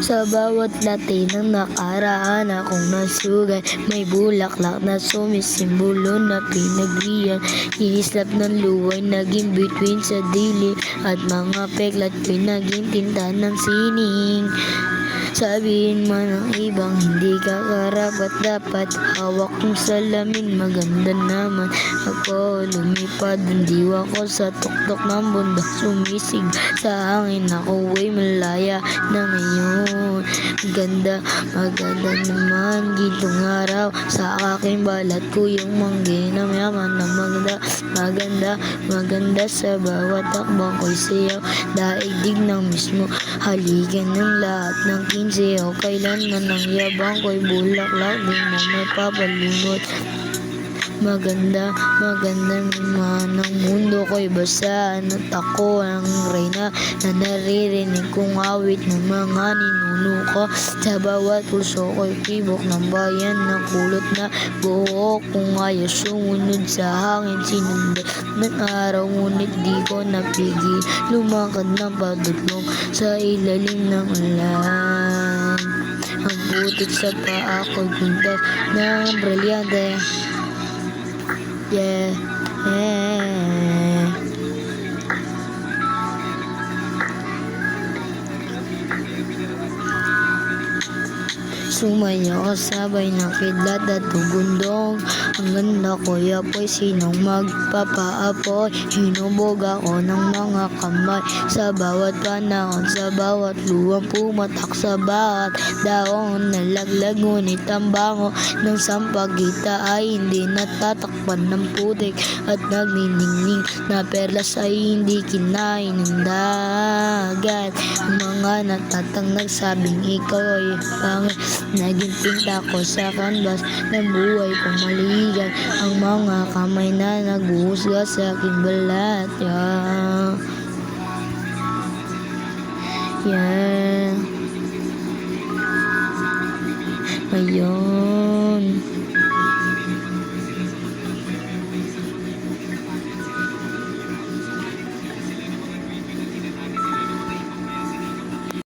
Sa bawat lati ng nakaraan akong nasugay, may bulaklak na sumisimbolo na pinagriyan. Kinislap ng luway naging between sa dili, at mga peklat ko'y naging tinta ng sining. Sabihin man ng ibang hindi ka karapat dapat, hawak kong salamin maganda naman. Ako lumipad ng diwa ko sa tuktok ng bundok, sumisig sa hangin, ako ay malaya na ngayon. Maganda naman gintong araw, sa aking balat ko yung manggi na mayaman na maganda sa bawat takbang ko'y sayaw. Daigdig ng mismo halikan ng lahat ng kinseyo, kailanman ng yabang ko'y bulaklak din mo may papalimot. Maganda naman ang mundo ko'y basa, at ako ang reyna na naririnig kong awit ng mga ninuno ko. Sa bawat pulso ko'y tibok ng bayan, ng kulot na buhok kung ayos sumunod sa hangin. Sinundan ng araw ngunit di ko napigil lumakad ng padudlong sa ilalim ng ulan. Ang putik sa paa ko'y pintas ng brilyante. Yeah. Sumayaw sabay ng kidlat at tugundong. Ang ganda ko yapoy, sinong magpapaapoy? Hinubog ako ng mga kamay sa bawat panahon, sa bawat luwang pumatak, sa bawat daon nalaglag. Ngunit ang bango ng sampagita ay hindi natatakpan ng putik, at nagniningning na perlas ay hindi kinain ng dagat. Ang mga natatang nagsabing ikaw ay pangit, naging tinta ko sa kanbas ng buhay kong maligan. Ang mga kamay na naghuhusga sa aking balat. Yeah. Ngayon